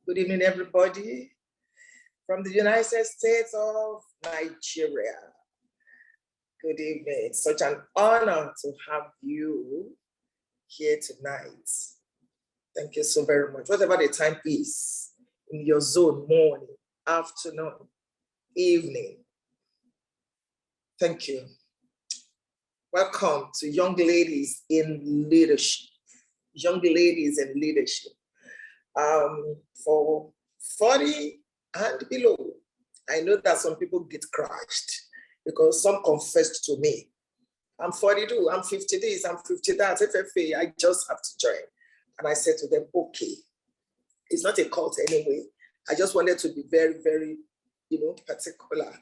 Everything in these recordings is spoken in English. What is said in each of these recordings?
Good evening, everybody from the United States of Nigeria. Good evening. It's such an honor to have you here tonight. Thank you so very much. Whatever the time is in your zone, morning, afternoon, evening. Thank you. Welcome to Young Ladies in Leadership. Young Ladies in Leadership. For 40 and below, I know that some people get crushed because some confessed to me, I'm 42, I'm 50 this, I'm 50 that, FFA, I just have to join. And I said to them, okay, it's not a cult anyway. I just wanted to be very, very, particular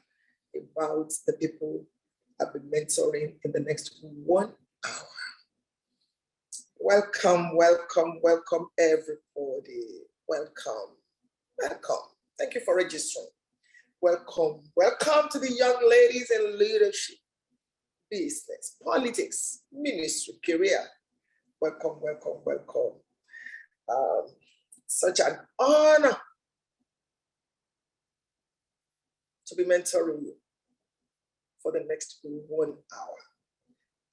about the people I've been mentoring in the next 1 hour. Welcome, welcome, welcome, everybody. Welcome, welcome. Thank you for registering. Welcome, welcome to the Young Ladies in Leadership, Business, Politics, Ministry, Career. Welcome, welcome, welcome. Such an honor to be mentoring you for the next 1 hour.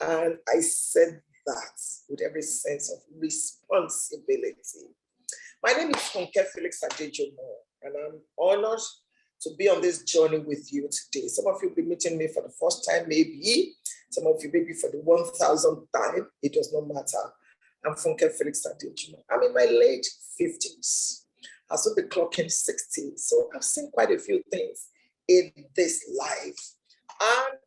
And I said that with every sense of responsibility. My name is Funke Felix-Adejumo, and I'm honored to be on this journey with you today. Some of you will be meeting me for the first time, maybe. Some of you maybe for the 1,000th time. It does not matter. I'm Funke Felix-Adejumo. I'm in my late 50s. I'll soon be clocking 60. So I've seen quite a few things in this life. And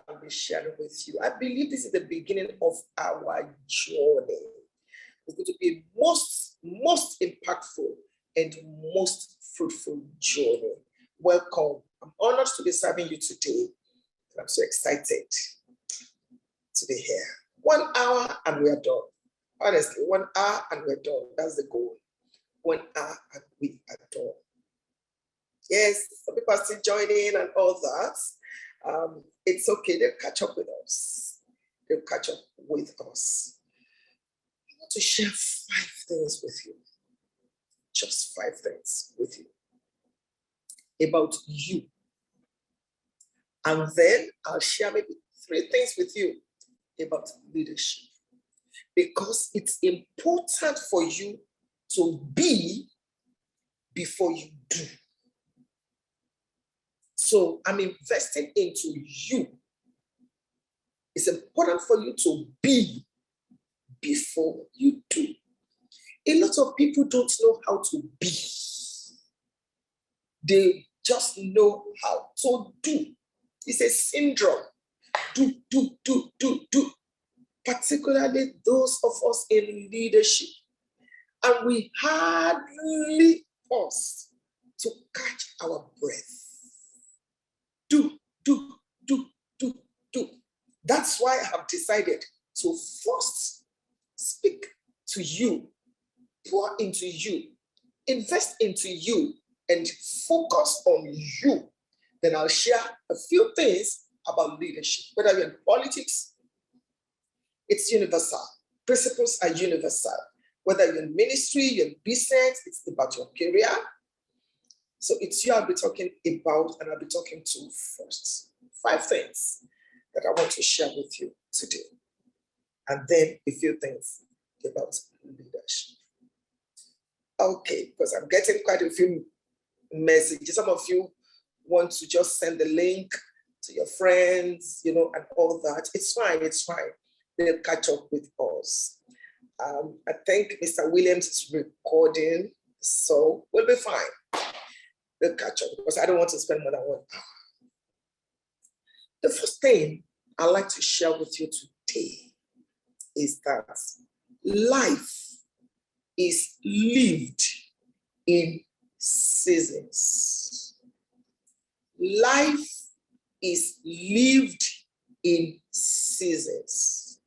I'll be sharing with you. I believe this is the beginning of our journey. It's going to be most impactful and most fruitful journey. Welcome. I'm honored to be serving you today. I'm so excited to be here. 1 hour and we are done. Honestly, 1 hour and we're done. That's the goal. 1 hour and we are done. Yes, some people are still joining and all that. It's okay. They'll catch up with us. They'll catch up with us. I want to share 5 things with you. Just 5 things with you about you. And then I'll share maybe 3 things with you about leadership. Because it's important for you to be before you do. So I'm investing into you. It's important for you to be before you do. A lot of people don't know how to be. They just know how to do. It's a syndrome. Do. Particularly those of us in leadership. And we hardly pause to catch our breath. Do. That's why I have decided to first speak to you, pour into you, invest into you, and focus on you. Then I'll share a few things about leadership. Whether you're in politics, it's universal. Principles are universal. Whether you're in ministry, you're in business, it's about your career. So it's you I'll be talking about, and I'll be talking to first. 5 things that I want to share with you today. And then a few things about leadership. Okay, because I'm getting quite a few messages. Some of you want to just send the link to your friends, and all that. It's fine. They'll catch up with us. I think Mr. Williams is recording, so we'll be fine. They'll catch up because I don't want to spend more than 1 hour. The first thing I'd like to share with you today is that life is lived in seasons. Life is lived in seasons.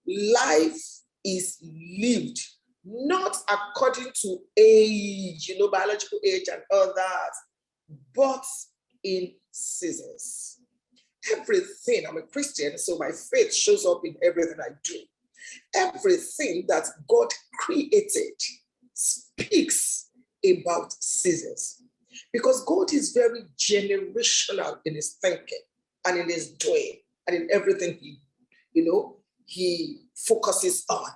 Life is lived not according to age, biological age and all that, but in seasons. Everything, I'm a Christian, so my faith shows up in everything I do. Everything that God created speaks about seasons. Because God is very generational in his thinking and in his doing and in everything he focuses on.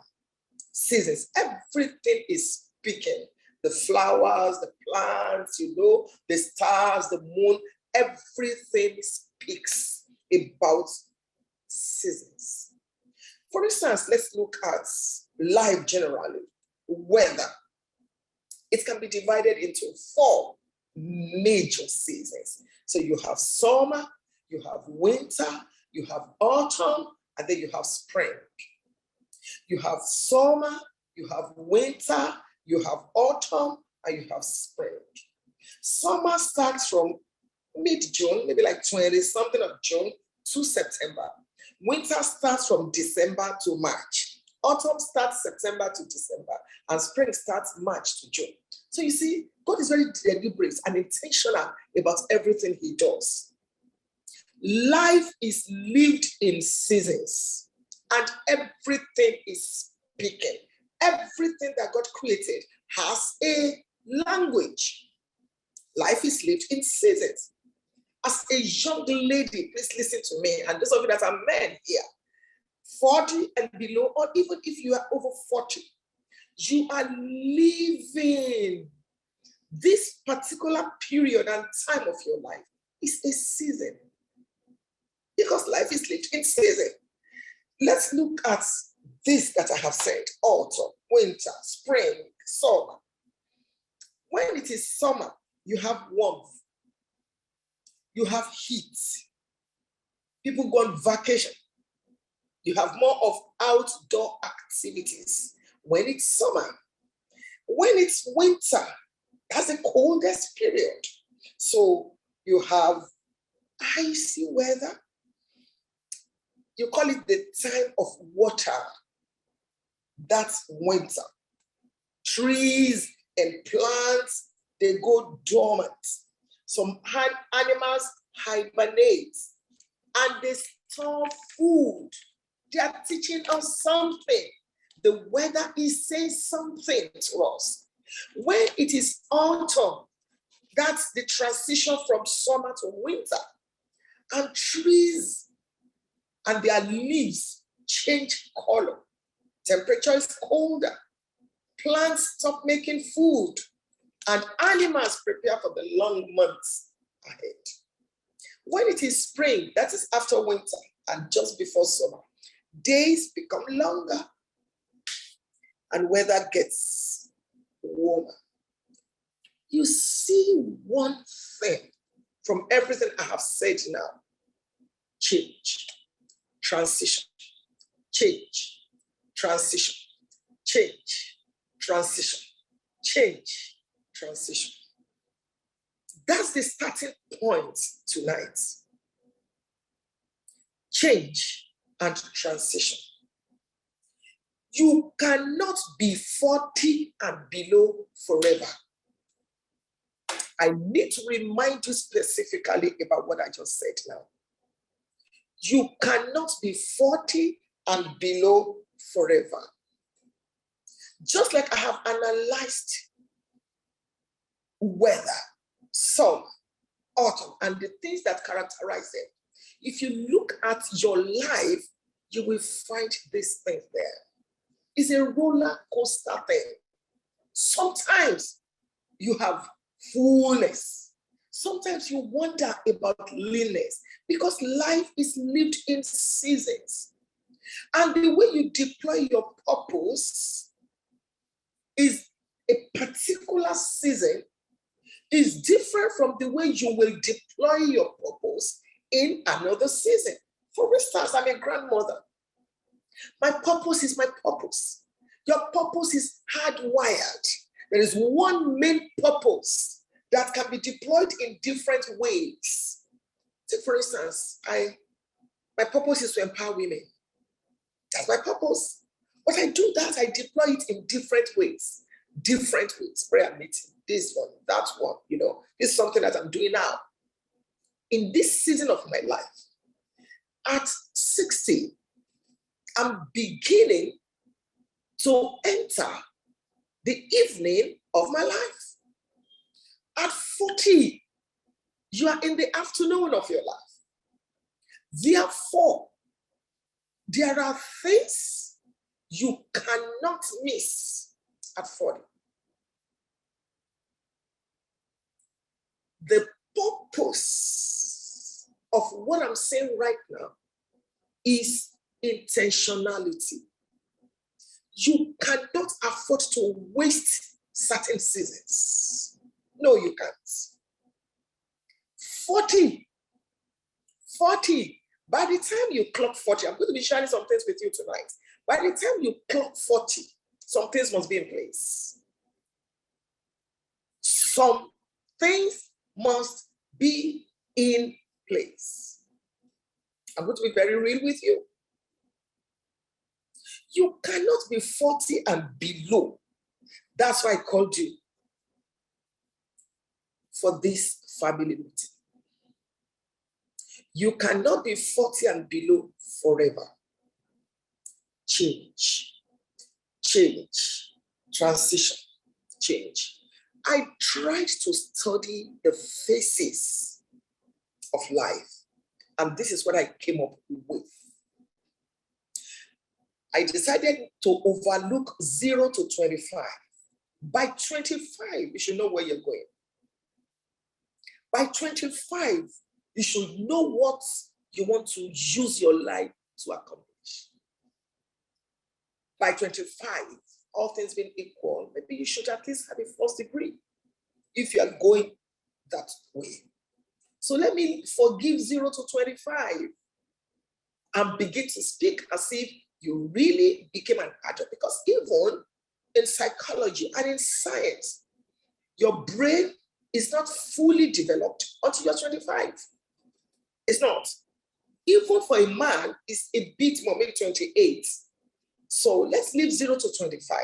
Seasons, everything is speaking. The flowers, the plants, the stars, the moon, everything speaks about seasons. For instance, let's look at life generally. Weather. It can be divided into 4 major seasons. So you have summer, you have winter, you have autumn, and then you have spring. You have summer, you have winter, you have autumn, and you have spring. Summer starts from mid-June, maybe like 20-something of June to September. Winter starts from December to March. Autumn starts September to December, and spring starts March to June. So you see, God is very deliberate and intentional about everything he does. Life is lived in seasons, and everything is speaking. Everything that God created has a language. Life is lived in seasons. As a young lady, please listen to me, and those of you that are men here, 40 and below, or even if you are over 40, you are living this particular period and time of your life is a season. Because life is lived in season. Let's look at this that I have said: autumn, winter, spring, summer. When it is summer, you have warmth. You have heat. People go on vacation. You have more of outdoor activities. When it's summer, when it's winter, that's the coldest period. So you have icy weather. You call it the time of water. That's winter. Trees and plants, they go dormant. Some animals hibernate and they store food. They are teaching us something. The weather is saying something to us. When it is autumn, that's the transition from summer to winter. And trees and their leaves change color. Temperature is colder. Plants stop making food. And animals prepare for the long months ahead. When it is spring, that is after winter and just before summer, days become longer and weather gets warmer. You see one thing from everything I have said now: change, transition, change, transition, change, transition, change, transition. That's the starting point tonight. Change and transition. You cannot be 40 and below forever. I need to remind you specifically about what I just said now. You cannot be 40 and below forever. Just like I have analyzed weather, summer, autumn, and the things that characterize it, if you look at your life, you will find these things there. It's a roller coaster thing. Sometimes you have fullness. Sometimes you wonder about leanness, because life is lived in seasons. And the way you deploy your purpose is a particular season is different from the way you will deploy your purpose in another season. For instance, I'm a grandmother. My purpose is my purpose. Your purpose is hardwired. There is one main purpose that can be deployed in different ways. Take, for instance, my purpose is to empower women. That's my purpose. But I do that, I deploy it in different ways. Different ways. Prayer meeting, this one, that one, this is something that I'm doing now. In this season of my life, at 60, I'm beginning to enter the evening of my life. At 40, you are in the afternoon of your life. Therefore, there are things you cannot miss at 40. The purpose of what I'm saying right now is intentionality. You cannot afford to waste certain seasons. No, you can't. 40. By the time you clock 40, I'm going to be sharing some things with you tonight. By the time you clock 40, some things must be in place. Some things must be in place. I'm going to be very real with you. You cannot be 40 and below. That's why I called you for this family meeting. You cannot be 40 and below forever. Change, transition, change. I tried to study the phases of life, and this is what I came up with. I decided to overlook 0 to 25. By 25, you should know where you're going. By 25, you should know what you want to use your life to accomplish. By 25, all things being equal, maybe you should at least have a first degree if you are going that way. So let me forgive 0 to 25 and begin to speak as if you really became an adult. Because even in psychology and in science, your brain is not fully developed until you're 25. It's not. Even for a man, it's a bit more, maybe 28. So let's leave 0 to 25.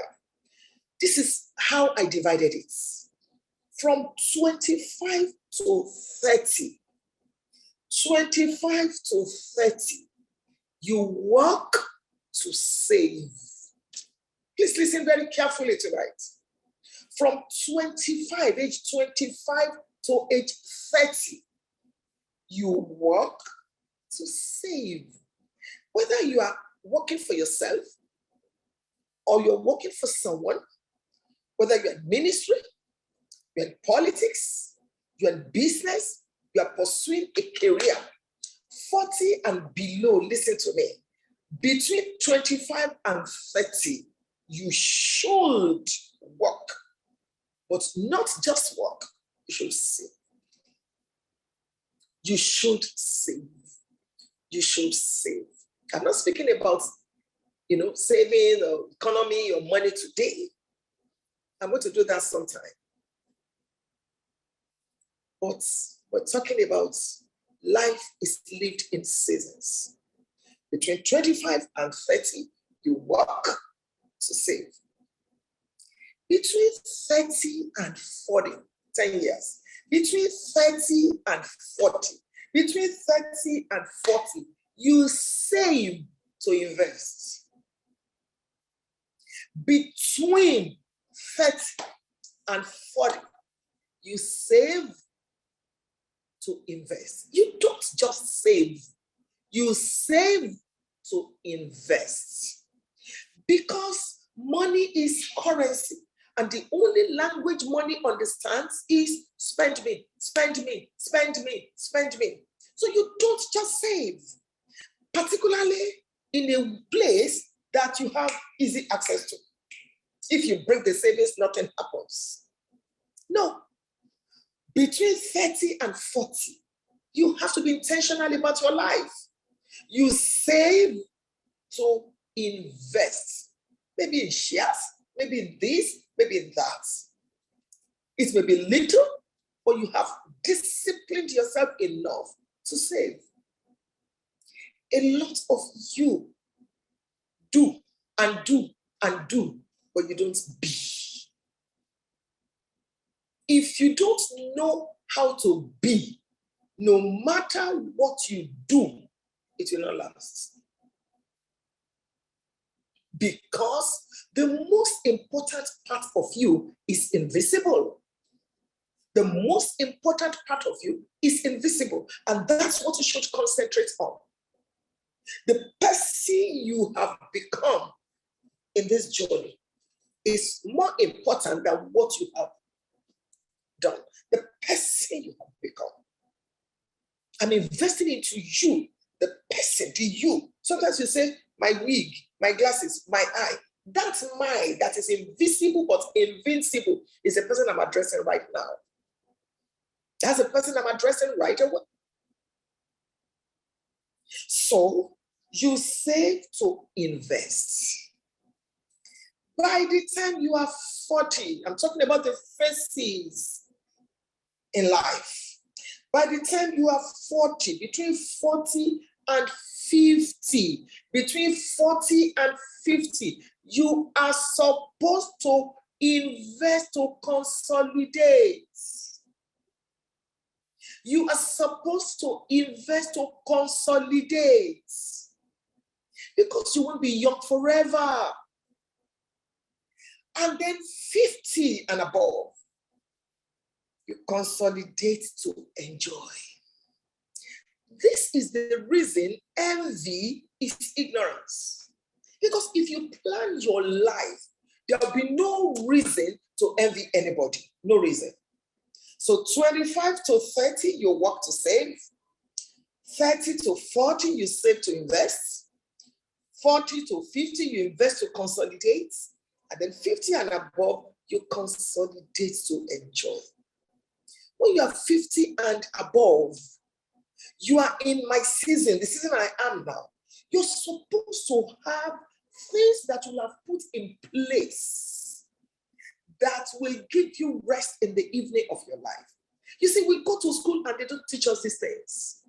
This is how I divided it. From 25 to 30. 25 to 30. You work to save. Please listen very carefully tonight. From 25, age 25 to age 30, you work to save. Whether you are working for yourself or you're working for someone, whether you're in ministry, you're in politics, you're in business, you're pursuing a career, 40 and below, listen to me, between 25 and 30, you should work, but not just work, you should save. You should save. You should save. I'm not speaking about, saving or economy or money today. I'm going to do that sometime. But we're talking about life is lived in seasons. Between 25 and 30, you work to save. Between 30 and 40, 10 years. Between 30 and 40, between 30 and 40, you save to invest. Between 30 and 40, you save to invest. You don't just save, you save to invest. Because money is currency, and the only language money understands is spend me, spend me, spend me, spend me. So you don't just save, particularly in a place that you have easy access to. If you break the savings, nothing happens. No. Between 30 and 40, you have to be intentional about your life. You save to invest. Maybe in shares, maybe in this, maybe in that. It may be little, but you have disciplined yourself enough to save. A lot of you do and do and do, but you don't be. If you don't know how to be, no matter what you do, it will not last. Because the most important part of you is invisible. The most important part of you is invisible, and that's what you should concentrate on. The person you have become in this journey is more important than what you have done. The person you have become. I'm investing into you, the person, the you. Sometimes you say, my wig, my glasses, my eye. That my that is invisible but invincible is the person I'm addressing right now. That's the person I'm addressing right away. So you save to invest. By the time you are 40, I'm talking about the phases in life. By the time you are 40, between 40 and 50, between 40 and 50, you are supposed to invest to consolidate. You are supposed to invest to consolidate because you won't be young forever. And then 50 and above, you consolidate to enjoy. This is the reason envy is ignorance. Because if you plan your life, there will be no reason to envy anybody. No reason. So 25 to 30, you work to save. 30 to 40, you save to invest. 40 to 50, you invest to consolidate. And then 50 and above, you consolidate to enjoy. When you are 50 and above, you are in my season, the season I am now. You're supposed to have things that you have put in place that will give you rest in the evening of your life. You see, we go to school and they don't teach us these things.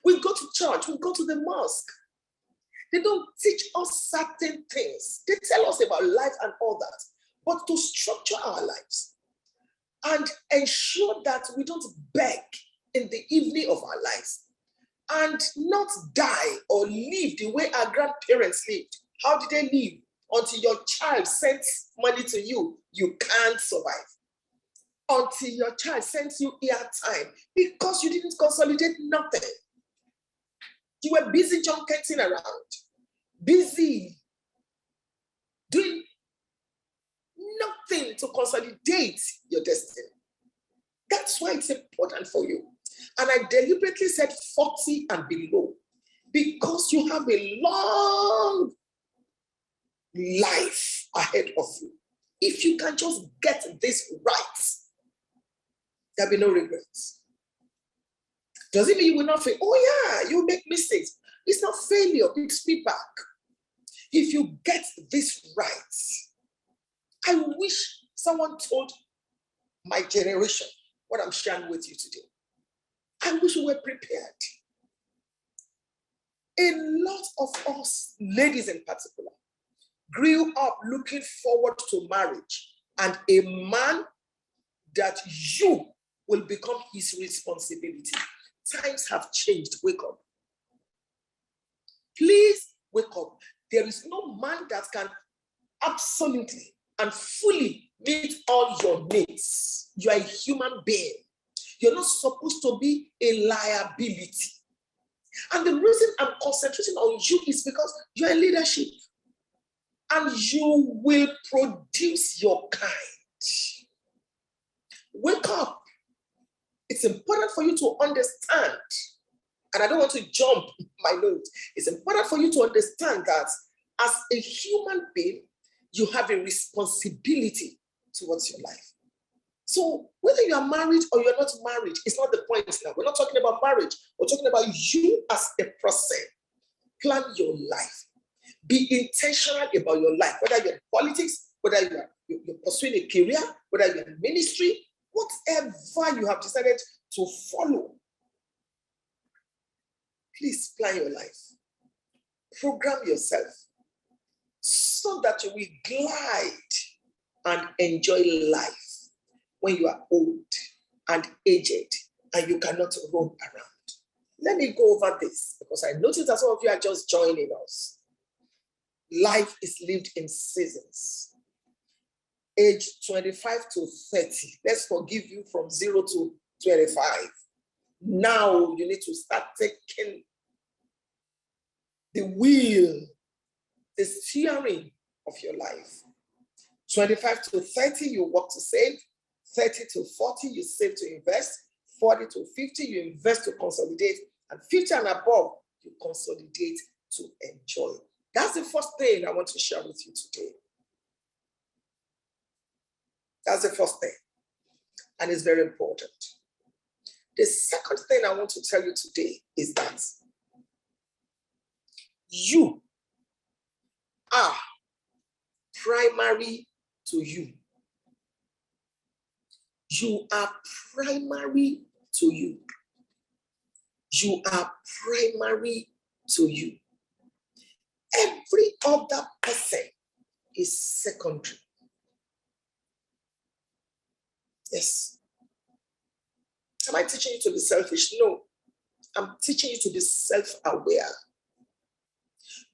We go to church, we go to the mosque. They don't teach us certain things. They tell us about life and all that. But to structure our lives and ensure that we don't beg in the evening of our lives and not die or live the way our grandparents lived. How did they live? Until your child sends money to you, you can't survive. Until your child sends you airtime because you didn't consolidate nothing. You were busy junketing around, busy doing nothing to consolidate your destiny. That's why it's important for you. And I deliberately said 40 and below because you have a long life ahead of you. If you can just get this right, there'll be no regrets. Does it mean you will not fail? Oh yeah, you make mistakes. It's not failure, it's feedback. If you get this right, I wish someone told my generation what I'm sharing with you today. I wish we were prepared. A lot of us, ladies in particular, grew up looking forward to marriage and a man that you will become his responsibility. Times have changed. Wake up. Please wake up. There is no man that can absolutely and fully meet all your needs. You are a human being. You're not supposed to be a liability. And the reason I'm concentrating on you is because you're in leadership. And you will produce your kind. Wake up. It's important for you to understand, and I don't want to jump my note. It's important for you to understand that as a human being, you have a responsibility towards your life. So whether you are married or you're not married, it's not the point now. We're not talking about marriage. We're talking about you as a person. Plan your life. Be intentional about your life, whether you're in politics, whether you're pursuing a career, whether you're in ministry, whatever you have decided to follow. Please plan your life. Program yourself so that you will glide and enjoy life when you are old and aged and you cannot roam around. Let me go over this because I noticed that some of you are just joining us. Life is lived in seasons. age 25 to 30. Let's forgive you from 0 to 25. Now you need to start taking the wheel, the steering of your life. 25 to 30, you work to save. 30 to 40, you save to invest. 40 to 50, you invest to consolidate. And 50 and above, you consolidate to enjoy. That's the first thing I want to share with you today. That's the first thing. And it's very important. The second thing I want to tell you today is that you are primary to you. You are primary to you. You are primary to you. Every other person is secondary. Yes. Am I teaching you to be selfish? No. I'm teaching you to be self-aware.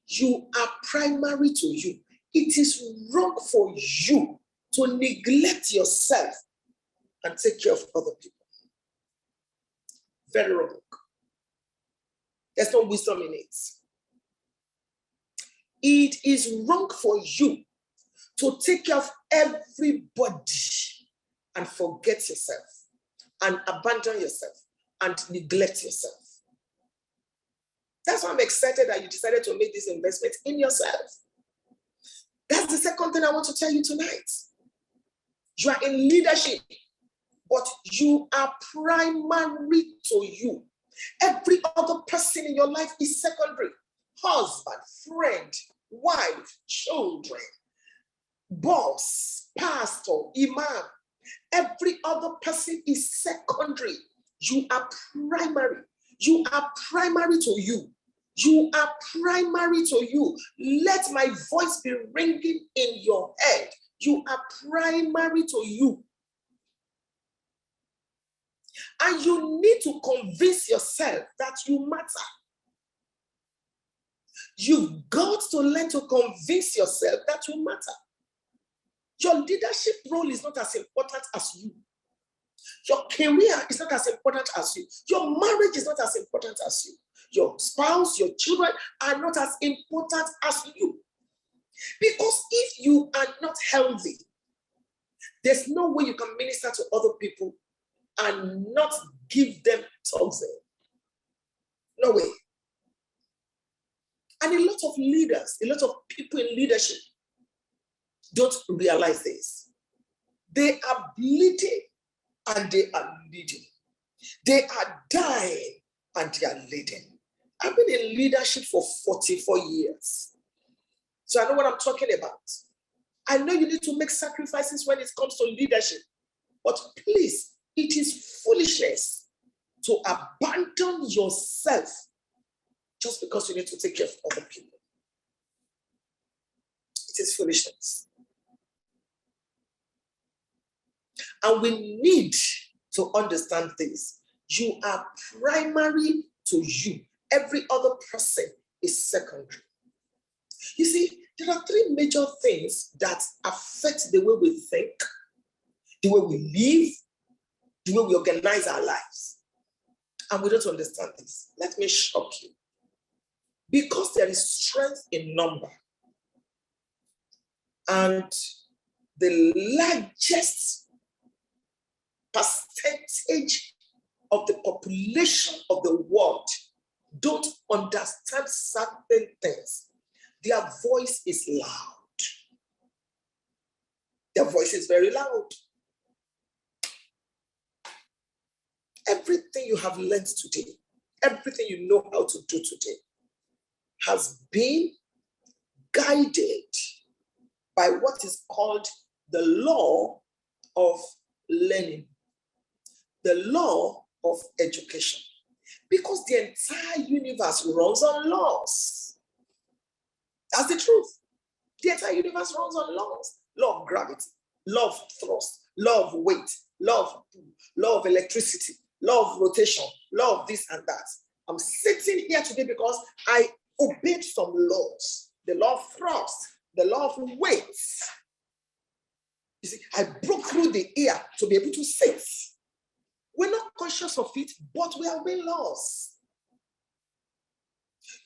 You are primary to you. It is wrong for you to neglect yourself and take care of other people. Very wrong. There's no wisdom in it. It is wrong for you to take care of everybody and forget yourself and abandon yourself and neglect yourself. That's why I'm excited that you decided to make this investment in yourself. That's the second thing I want to tell you tonight. You are in leadership, but you are primary to you. Every other person in your life is secondary. Husband, friend, wife, children, boss, pastor, imam. Every other person is secondary. You are primary. You are primary to you. You are primary to you. Let my voice be ringing in your head. You are primary to you. And you need to convince yourself that you matter. You've got to learn to convince yourself that you matter. Your leadership role is not as important as you. Your career is not as important as you. Your marriage is not as important as you. Your spouse, your children are not as important as you. Because if you are not healthy, there's no way you can minister to other people and not give them toxin. No way. And a lot of leaders, a lot of people in leadership don't realize this. They are bleeding and they are leading. They are dying and they are leading. I've been in leadership for 44 years. So I know what I'm talking about. I know you need to make sacrifices when it comes to leadership. But please, it is foolishness to abandon yourself just because you need to take care of other people. It is foolishness. And we need to understand this. You are primary to you. Every other person is secondary. You see, there are three major things that affect the way we think, the way we live, the way we organize our lives. And we don't understand this. Let me shock you. Because there is strength in number, and the largest percentage of the population of the world don't understand certain things, their voice is loud. Their voice is very loud. Everything you have learned today, everything you know how to do today, has been guided by what is called the law of learning, the law of education. Because the entire universe runs on laws. That's the truth. The entire universe runs on laws. Law of gravity, law of thrust, law of weight, law of electricity, law of rotation, law of this and that. I'm sitting here today because I obeyed some laws. The law of thrust, the law of weight. You see, I broke through the ear to be able to sit. We're not conscious of it, but we are obeying laws.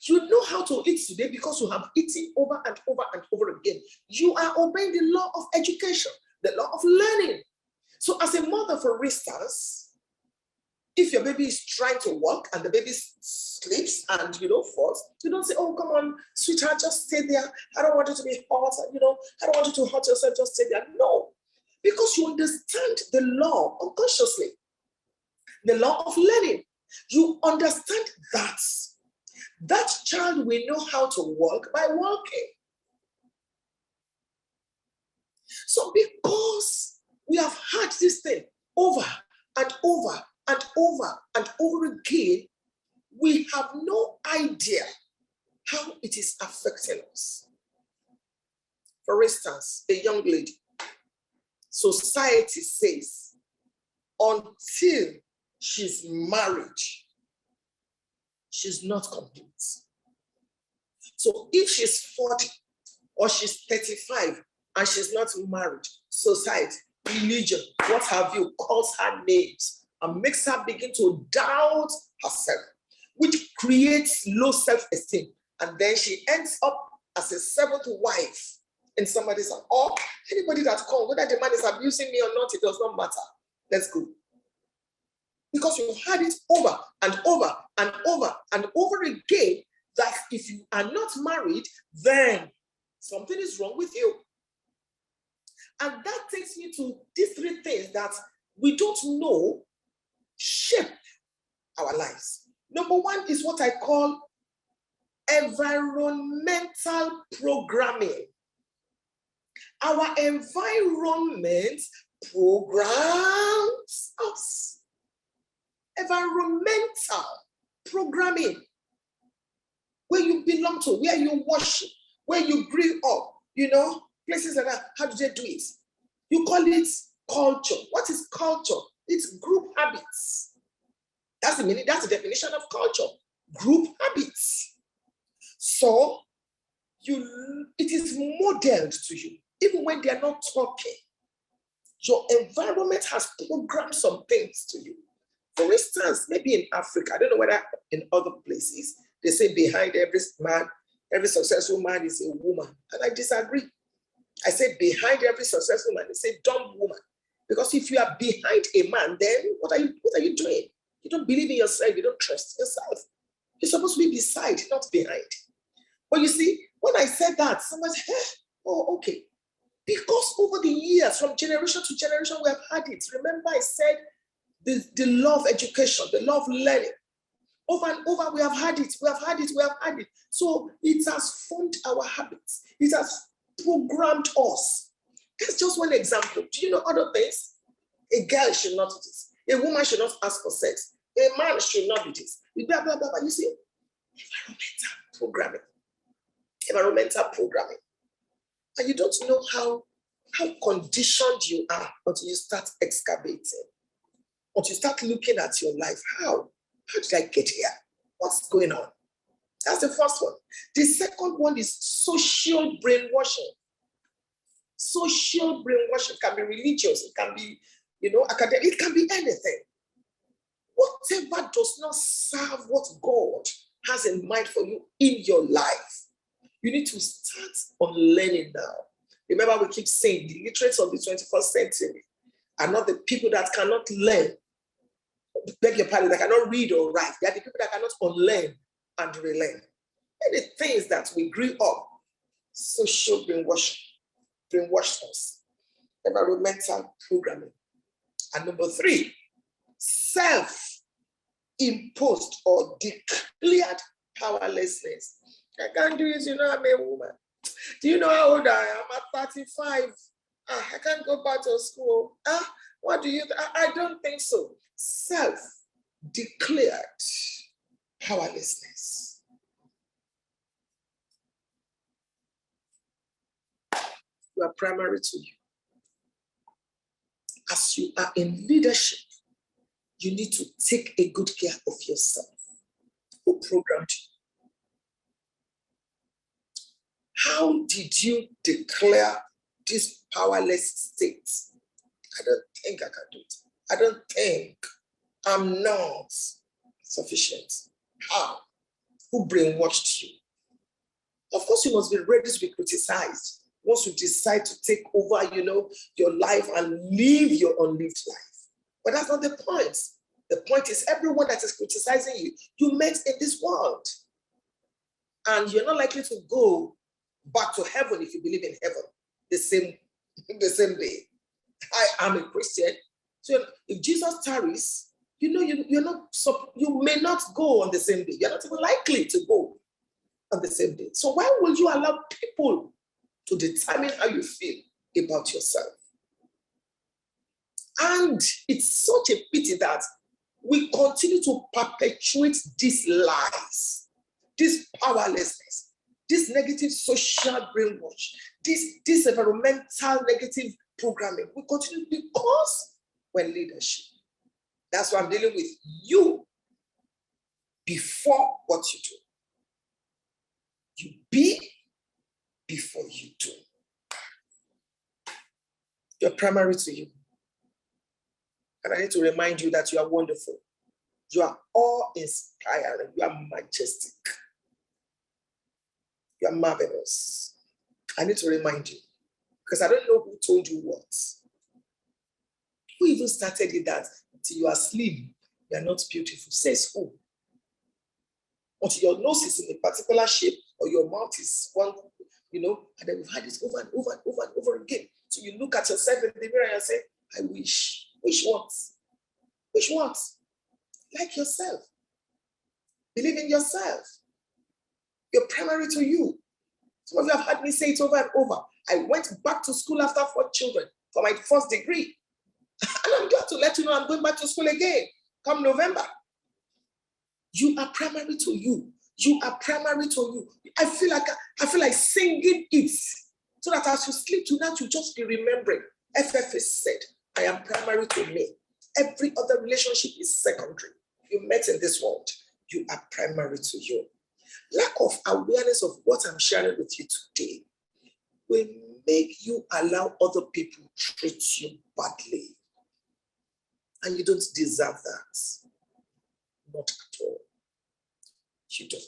You know how to eat today because you have eaten over and over and over again. You are obeying the law of education, the law of learning. So as a mother, for instance, if your baby is trying to walk and the baby sleeps and, falls, you don't say, oh, come on, sweetheart, just stay there. I don't want you to be hot. I don't want you to hurt yourself, just stay there. No, because you understand the law unconsciously, the law of learning. You understand that child will know how to walk by walking. So because we have had this thing over and over and over and over again, we have no idea how it is affecting us. For instance, a young lady, society says, until she's married, she's not complete. So if she's 40 or she's 35 and she's not married, society, religion, what have you, calls her names and makes her begin to doubt herself, which creates low self-esteem. And then she ends up as a seventh wife in somebody's house. Or anybody that comes, whether the man is abusing me or not, it does not matter. Let's go. Because you've had it over and over and over and over again that if you are not married, then something is wrong with you. And that takes me to these three things that we don't know shape our lives. Number one is what I call environmental programming. Our environment programs us. Environmental programming. Where you belong to, where you worship, where you grew up, places like that. How do they do it? You call it culture. What is culture? It's group habits. That's the meaning, that's the definition of culture. Group habits. So it is modeled to you, even when they are not talking. Your environment has programmed some things to you. For instance, maybe in Africa, I don't know whether in other places, they say behind every man, every successful man is a woman. And I disagree. I say behind every successful man, they say dumb woman. Because if you are behind a man, then what are you doing? You don't believe in yourself, you don't trust yourself. You're supposed to be beside, not behind. But you see, when I said that, someone said, oh, okay. Because over the years, from generation to generation, we have had it. Remember, I said the law of education, the law of learning. Over and over, we have had it. So it has formed our habits. It has programmed us. That's just one example. Do you know other things? A girl should not do this. A woman should not ask for sex. A man should not do this. Blah, blah, blah, blah. You see? Environmental programming. And you don't know how conditioned you are until you start excavating. Until you start looking at your life. How did I get here? What's going on? That's the first one. The second one is social brainwashing. Social brainwashing can be religious, it can be, academic, it can be anything. Whatever does not serve what God has in mind for you in your life, you need to start on learning now. Remember, we keep saying the literates of the 21st century are not the people that cannot learn. Beg your pardon, that cannot read or write. They are the people that cannot unlearn and relearn. And the things that we grew up, social brainwashing, brainwashed us, environmental programming. And number three, self-imposed or declared powerlessness. I can't do it, I'm a woman. Do you know how old I am? I'm 35. I can't go back to school. What do you I don't think so. Self-declared powerlessness. You are primary to you. As you are in leadership, you need to take a good care of yourself. Who programmed you? How did you declare this powerless state. I don't think I can do it. I don't think I'm not sufficient. How? Who brainwashed you? Of course, you must be ready to be criticized once you decide to take over, your life and live your unlived life. But that's not the point. The point is everyone that is criticizing you, you met in this world. And you're not likely to go back to heaven if you believe in heaven the same day. I am a Christian. So if Jesus tarries, you may not go on the same day. You're not even likely to go on the same day. So why will you allow people to determine how you feel about yourself? And it's such a pity that we continue to perpetuate these lies, this powerlessness, this negative social brainwash, this environmental negative programming. We continue because we're leadership. That's why I'm dealing with you before what you do. You be before you do. You're primary to you. And I need to remind you that you are wonderful. You are awe-inspiring. You are majestic. You are marvelous. I need to remind you, because I don't know who told you what. Who even started it that until you are slim, you are not beautiful? Says who? Until your nose is in a particular shape or your mouth is one, and then we've had this over and over and over and over again. So you look at yourself in the mirror and say, I wish. Wish what? Wish what? Like yourself. Believe in yourself. You're primary to you. Some of you have heard me say it over and over. I went back to school after 4 children for my first degree. And I'm glad to let you know I'm going back to school again come November. You are primary to you. You are primary to you. I feel like singing it so that as you sleep tonight, you just be remembering. FFA said, I am primary to me. Every other relationship is secondary. You met in this world. You are primary to you. Lack of awareness of what I'm sharing with you today will make you allow other people to treat you badly. And you don't deserve that. Not at all. You don't.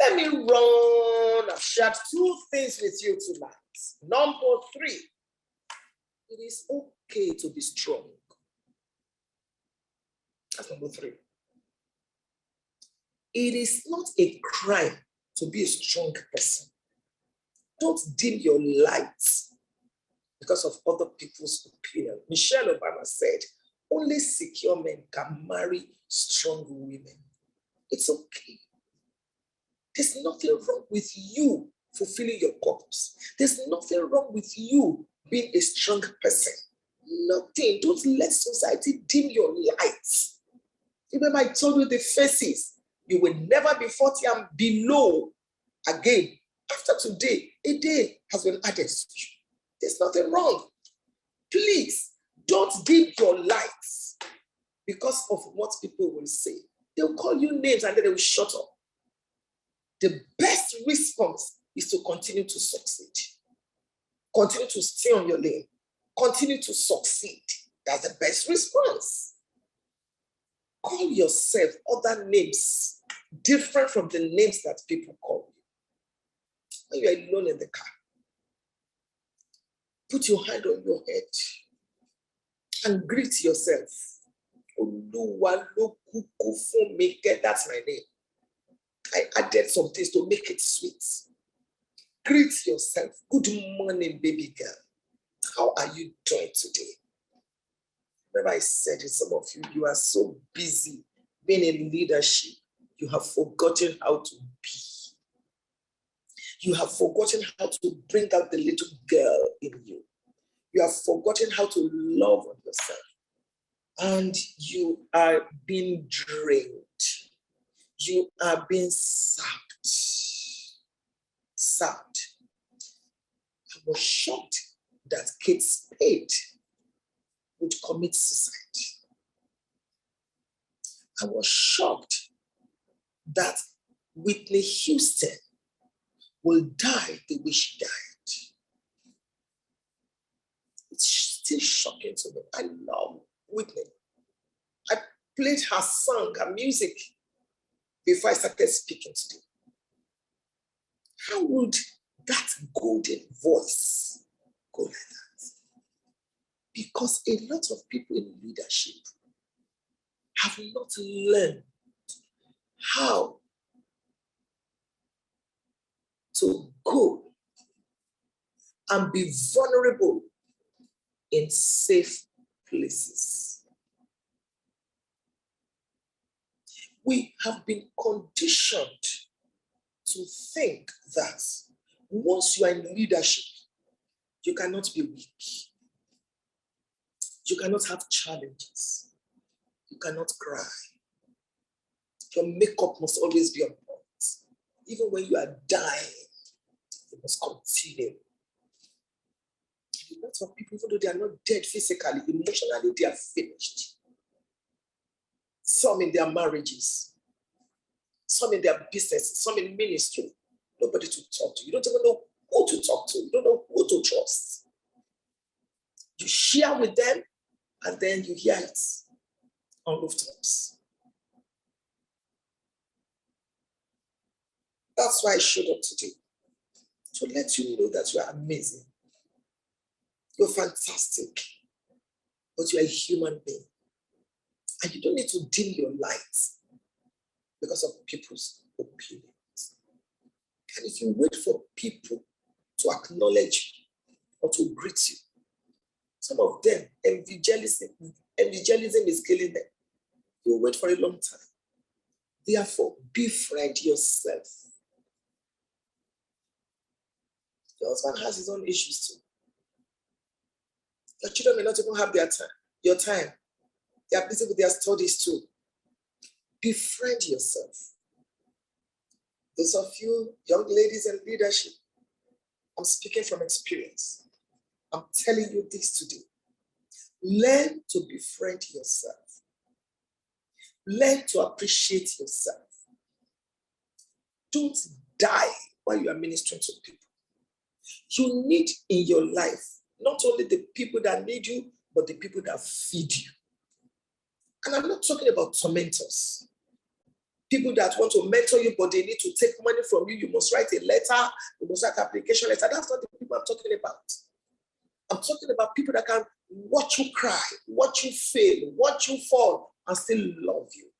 Let me run. I've shared 2 things with you tonight. Number 3, it is okay to be strong. That's number 3. It is not a crime to be a strong person. Don't dim your lights because of other people's opinion. Michelle Obama said, only secure men can marry strong women. It's okay. There's nothing wrong with you fulfilling your purpose. There's nothing wrong with you being a strong person. Nothing. Don't let society dim your lights. Remember, I told you the faces. You will never be 40 and below again. After today, a day has been added to you. There's nothing wrong. Please, don't dim your lights because of what people will say. They'll call you names and then they will shut up. The best response is to continue to succeed. Continue to stay on your lane. Continue to succeed. That's the best response. Call yourself other names different from the names that people call you. When you're alone in the car, put your hand on your head and greet yourself. That's my name. I added some things to make it sweet. Greet yourself. Good morning, baby girl. How are you doing today? Remember I said it, some of you are so busy being in leadership, you have forgotten how to be. You have forgotten how to bring out the little girl in you. You have forgotten how to love on yourself. And you are being drained. You are being sapped. I was shocked that Kate Spade would commit suicide. I was shocked that Whitney Houston will die the way she died. still shocking to me. I love Whitney. I played her song, her music, before I started speaking today. How would that golden voice go like that? Because a lot of people in leadership have not learned how to go and be vulnerable in safe places. We have been conditioned to think that once you are in leadership, you cannot be weak. You cannot have challenges. You cannot cry. Your makeup must always be on point. Even when you are dying, you must continue. A lot of people, even though they are not dead physically, emotionally, they are finished. Some in their marriages, some in their businesses, some in ministry. Nobody to talk to. You don't even know who to talk to. You don't know who to trust. You share with them, and then you hear it on rooftops. That's why I showed up today, to let you know that you are amazing. You're fantastic, but you are a human being. And you don't need to dim your light because of people's opinions. And if you wait for people to acknowledge you or to greet you, some of them, evangelism is killing them. You wait for a long time. Therefore, befriend yourself. Your husband has his own issues too. Your children may not even have your time. They are busy with their studies too. Befriend yourself. Those of you young ladies in leadership, I'm speaking from experience. I'm telling you this today. Learn to befriend yourself. Learn to appreciate yourself. Don't die while you are ministering to people. You need in your life not only the people that need you, but the people that feed you. And I'm not talking about tormentors. People that want to mentor you, but they need to take money from you. You must write a letter. You must write an application letter. That's not the people I'm talking about. I'm talking about people that can watch you cry, watch you fail, watch you fall, and still love you.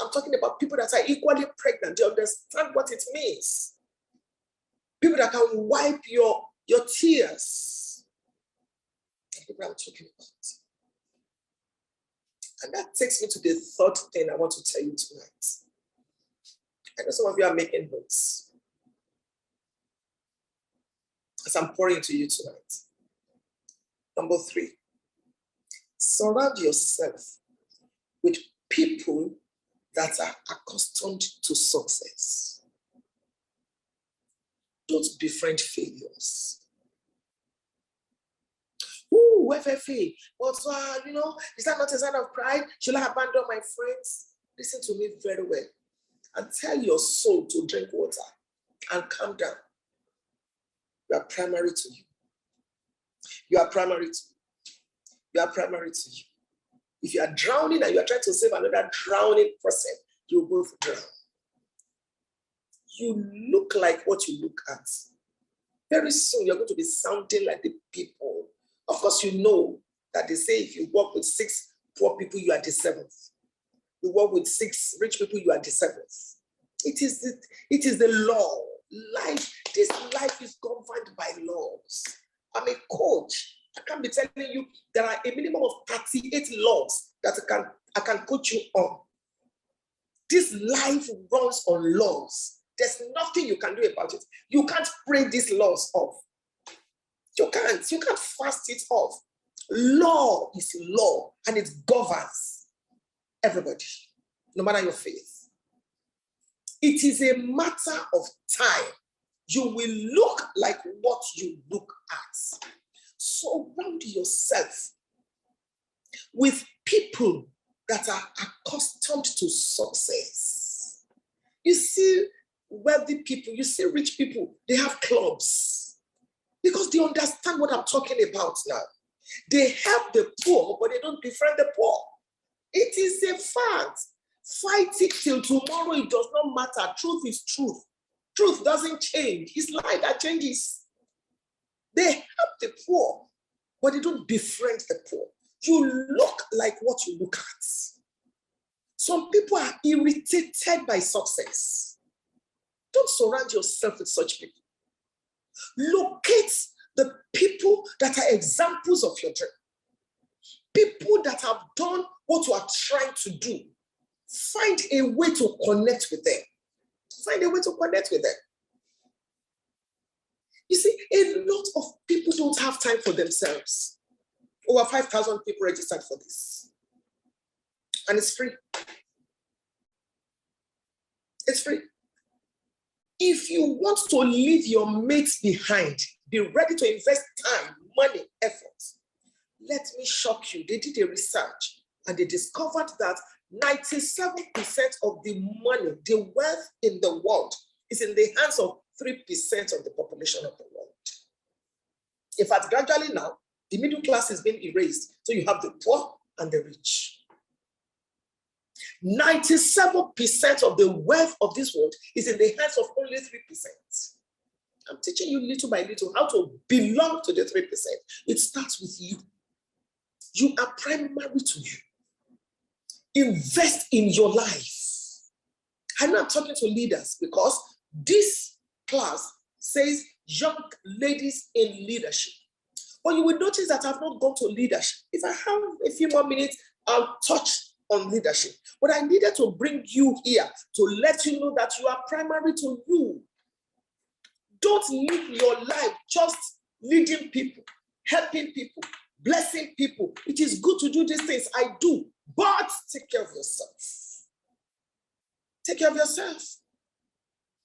I'm talking about people that are equally pregnant. They understand what it means. People that can wipe your tears. That's people I'm talking about. And that takes me to the third thing I want to tell you tonight. I know some of you are making notes as I'm pouring to you tonight. Number 3, surround yourself with people that are accustomed to success. Don't befriend failures. Ooh, FFA, but is that not a sign of pride? Should I abandon my friends? Listen to me very well and tell your soul to drink water and calm down. You are primary to you. You are primary to you. You are primary to you. If you are drowning and you are trying to save another drowning person, you both drown. You look like what you look at. Very soon, you're going to be sounding like the people. Of course, you know that they say if you work with 6 poor people, you are the 7th. You work with 6 rich people, you are the 7th. It is the law. This life is governed by laws. I'm a coach. I can't be telling you there are a minimum of 38 laws that I can coach you on. This life runs on laws. There's nothing you can do about it. You can't pray these laws off. You can't fast it off. Law is law, and it governs everybody, no matter your faith. It is a matter of time. You will look like what you look at. Surround yourself with people that are accustomed to success. You see wealthy people, you see rich people, they have clubs because they understand what I'm talking about now. They help the poor, but they don't befriend the poor. It is a fact. Fight it till tomorrow. It does not matter. Truth is truth. Truth doesn't change. It's lie that changes. They help the poor, but they don't befriend the poor. You look like what you look at. Some people are irritated by success. Don't surround yourself with such people. Locate the people that are examples of your dream. People that have done what you are trying to do. Find a way to connect with them. Find a way to connect with them. You see, a lot of people don't have time for themselves. Over 5,000 people registered for this. And it's free. It's free. If you want to leave your mates behind, be ready to invest time, money, effort. Let me shock you. They did a research and they discovered that 97% of the money, the wealth in the world is in the hands of 3% of the population of the world. In fact, gradually now, the middle class is being erased. So you have the poor and the rich. 97% of the wealth of this world is in the hands of only 3%. I'm teaching you little by little how to belong to the 3%. It starts with you. You are primary to you. Invest in your life. I'm not talking to leaders because this class says young ladies in leadership. But you will notice that I've not gone to leadership. If I have a few more minutes, I'll touch on leadership. But I needed to bring you here to let you know that you are primary to you. Don't live your life just leading people, helping people, blessing people. It is good to do these things. I do. But take care of yourself. Take care of yourself.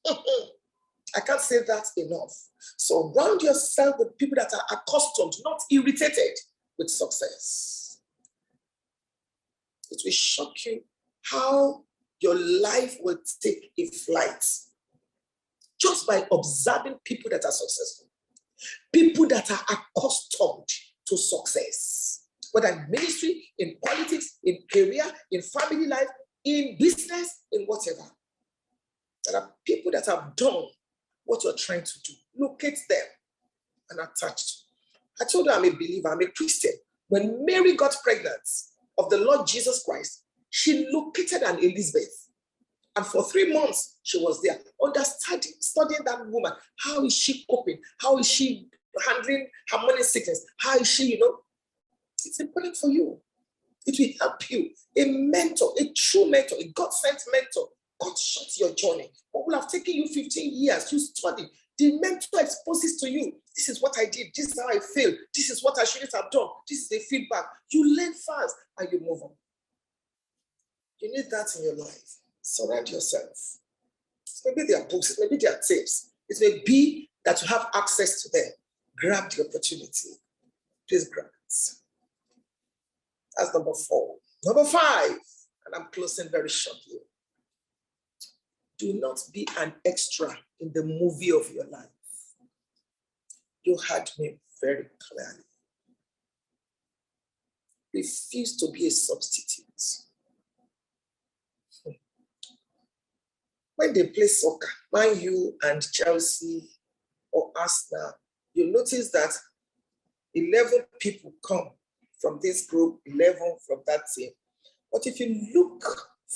I can't say that enough. Surround yourself with people that are accustomed, not irritated with success. It will shock you how your life will take a flight just by observing people that are successful, people that are accustomed to success, whether in ministry, in politics, in career, in family life, in business, in whatever. There are people that have done what you're trying to do. Locate them and attach to. I told you I'm a believer, I'm a Christian. When Mary got pregnant of the Lord Jesus Christ, she located an Elizabeth. And for 3 months, she was there, studying that woman. How is she coping? How is she handling her morning sickness? How is she, It's important for you. It will help you. A mentor, a true mentor, a God-sent mentor, cut short your journey. What will have taken you 15 years, you study. The mentor exposes to you, this is what I did, this is how I failed, this is what I shouldn't have done, this is the feedback. You learn fast and you move on. You need that in your life. Surround yourself. Maybe they are books, maybe they are tapes. It may be that you have access to them. Grab the opportunity. Please grab it. That's number 4. Number 5, and I'm closing very shortly. Do not be an extra in the movie of your life. You heard me very clearly. Refuse to be a substitute. When they play soccer, Man U and Chelsea or Arsenal, you notice that 11 people come from this group, 11 from that team. But if you look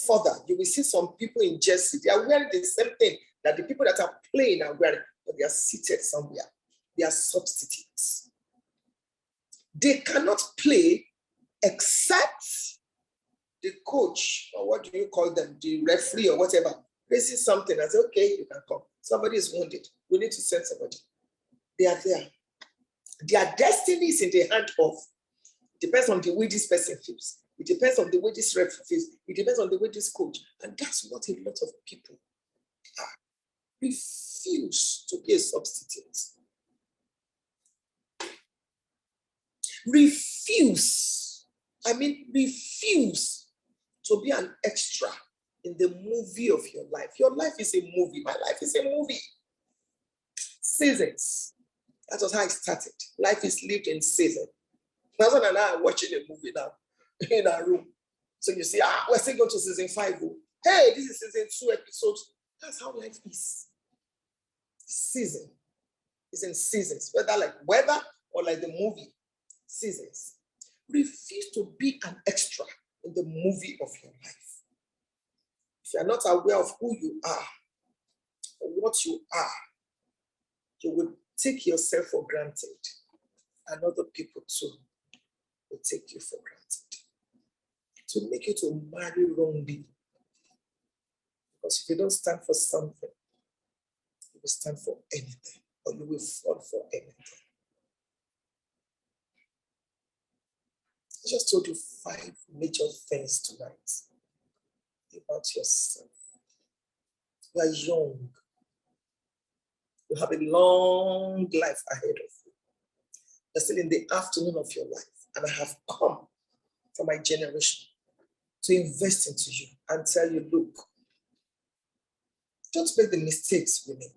further, you will see some people in jersey. They are wearing the same thing that the people that are playing are wearing, but they are seated somewhere. They are substitutes. They cannot play except the coach, or what do you call them, the referee or whatever, raises something and says, okay, you can come. Somebody is wounded. We need to send somebody. They are there. Their destiny is in the hand of, depends on the way this person feels. It depends on the way this referee feels. It depends on the way this coach. And that's what a lot of people are. Refuse to be a substitute. Refuse to be an extra in the movie of your life. Your life is a movie. My life is a movie. Seasons. That was how it started. Life is lived in season. My husband and I are watching a movie now in our room. So you see, we're still going to season 5. Hey, this is season 2 episodes. That's how life is. Season is in seasons, whether like weather or like the movie. Seasons. Refuse to be an extra in the movie of your life. If you are not aware of who you are or what you are, you will take yourself for granted, and other people too will take you for granted. To make you to marry wrongly. Because if you don't stand for something, you will stand for anything, or you will fall for anything. I just told you 5 major things tonight about yourself. You are young. You have a long life ahead of you. You're still in the afternoon of your life, and I have come for my generation to invest into you and tell you, look, don't make the mistakes we made.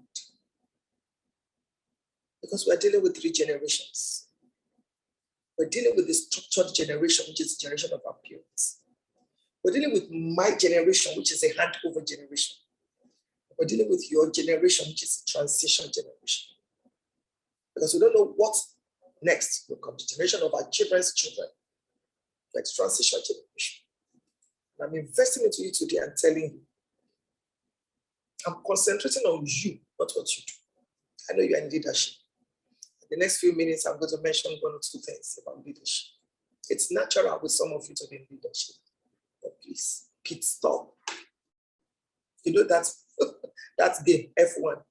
Because we're dealing with 3 generations. We're dealing with the structured generation, which is the generation of our parents. We're dealing with my generation, which is a handover generation. We're dealing with your generation, which is a transition generation. Because we don't know what next will come. The generation of our children's children, like transition generation. And I'm investing into you today and telling you, I'm concentrating on you, not what you do. I know you're in leadership. In the next few minutes, I'm going to mention 1 or 2 things about leadership. It's natural with some of you to be in leadership. But please, pit stop. You know that's game F1.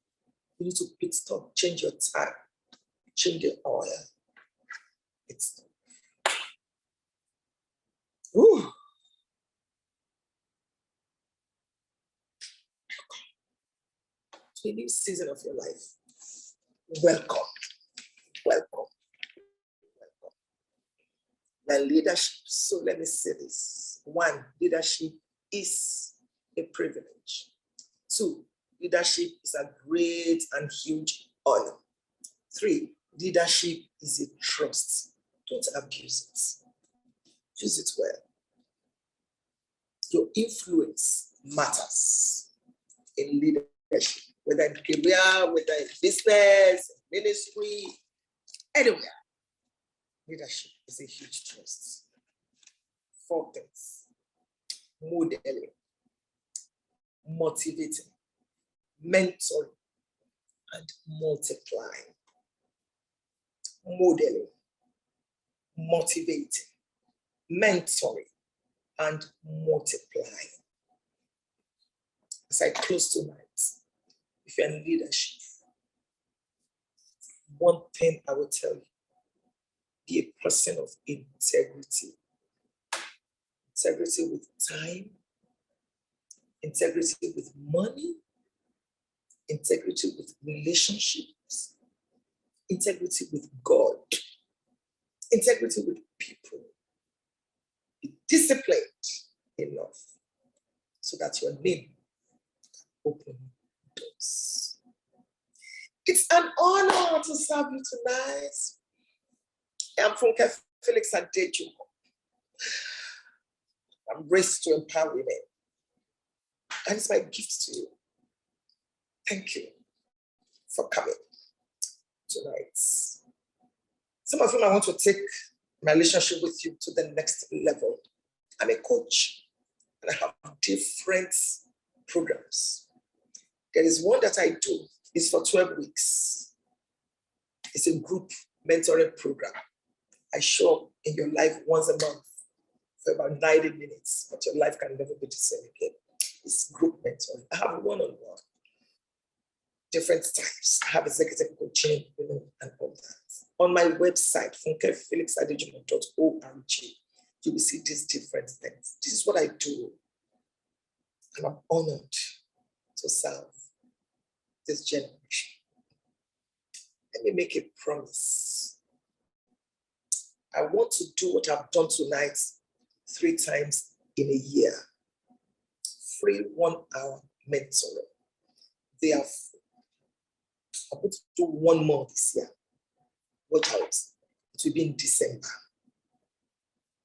You need to pit stop, change your tire, change the oil. Pit stop. Ooh. To a new season of your life. Welcome. Welcome. Welcome. My leadership. So let me say this. 1, leadership is a privilege. 2, leadership is a great and huge honor. 3, leadership is a trust. Don't abuse it. Use it well. Your influence matters in leadership, whether in career, whether in business, ministry, anywhere. Leadership is a huge trust. 4 things. Modeling, motivating, mentoring, and multiplying. Modeling, motivating, mentoring, and multiplying. As I close tonight, if you're in leadership, 1 thing I will tell you, be a person of integrity. Integrity with time, integrity with money, integrity with relationships, integrity with God, integrity with people. Be disciplined enough so that your name can open doors. It's an honor to serve you tonight. I'm Funke Felix-Adejumo. I'm raised to empower women. And it's my gift to you. Thank you for coming tonight. Some of you might want to take my relationship with you to the next level. I'm a coach and I have different programs. There is one that I do, it's for 12 weeks. It's a group mentoring program. I show up in your life once a month for about 90 minutes, but your life can never be the same again. It's group mentoring. I have one-on-one, different types. I have executive coaching, and all that. On my website, funkefelixadejumo.org, you will see these different things. This is what I do. And I'm honored to serve this generation. Let me make a promise. I want to do what I've done tonight 3 times in a year. Free 1-hour mentoring. Therefore, I'm going to do 1 more this year. Watch out. It will be in December.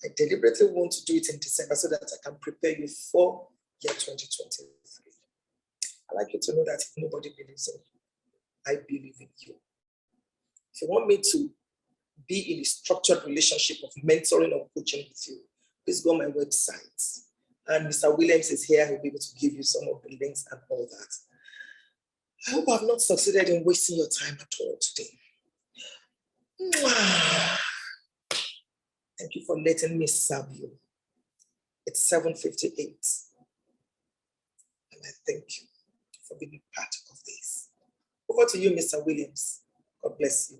I deliberately want to do it in December so that I can prepare you for year 2023. I'd like you to know that if nobody believes in you, I believe in you. If you want me to be in a structured relationship of mentoring or coaching with you, please go on my website. And Mr. Williams is here. He'll be able to give you some of the links and all that. I hope I've not succeeded in wasting your time at all today. Thank you for letting me serve you. It's 7:58. And I thank you for being part of this. Over to you, Mr. Williams. God bless you.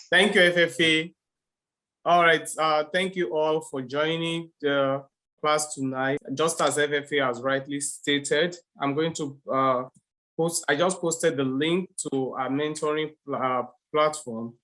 Thank you, FFA. All right, thank you all for joining the class tonight. Just as FFA has rightly stated, I'm going to I just posted the link to our mentoring platform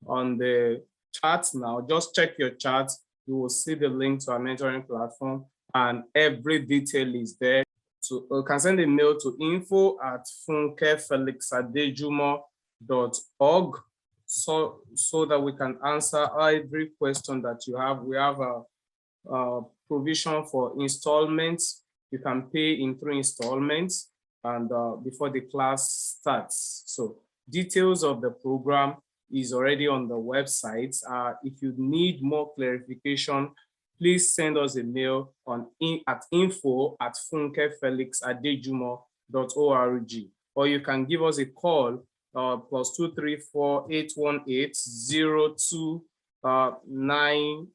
on the chat now. Just check your chat. You will see the link to our mentoring platform and every detail is there. So you can send a mail to info@funkefelix-adejumo.org so that we can answer every question that you have. We have a provision for installments. You can pay in 3 installments and before the class starts. So details of the program is already on the website. If you need more clarification, please send us a mail at info@funkefelix-adejumo.org, or you can give us a call +234 818 02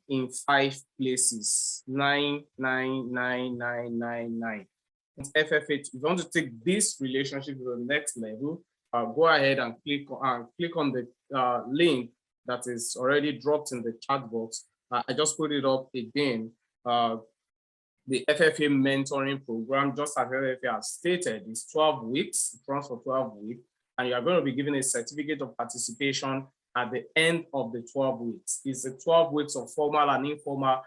in 5 places, 9999999. FFA, if you want to take this relationship to the next level, go ahead and click on the link that is already dropped in the chat box. I just put it up again. The FFA mentoring program, just as FFA has stated, is 12 weeks, it runs for 12 weeks, and you are going to be given a certificate of participation at the end of the 12 weeks. It's a 12 weeks of formal and informal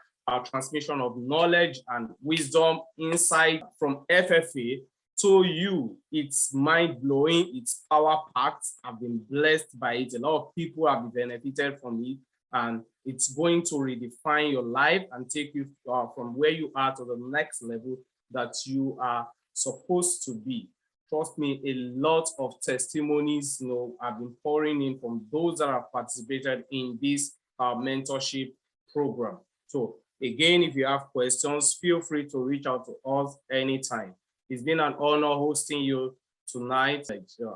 transmission of knowledge and wisdom, insight from FFA to you. It's mind-blowing, it's power-packed. I've been blessed by it. A lot of people have benefited from it, and it's going to redefine your life and take you from where you are to the next level that you are supposed to be. Trust me, a lot of testimonies have been pouring in from those that have participated in this mentorship program. So again, if you have questions, feel free to reach out to us anytime. It's been an honor hosting you tonight.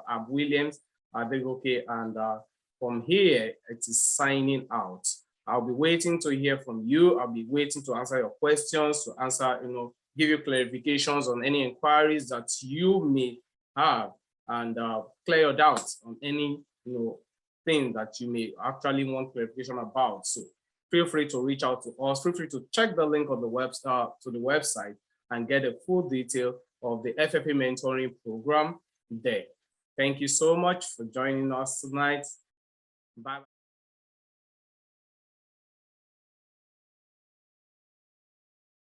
I'm Williams Adegoke, and from here, it is signing out. I'll be waiting to hear from you. I'll be waiting to answer your questions, to answer, give you clarifications on any inquiries that you may have, and clear your doubts on any, thing that you may actually want clarification about. So feel free to reach out to us. Feel free to check the link on the website and get a full detail of the FFA mentoring program there. Thank you so much for joining us tonight. Bye.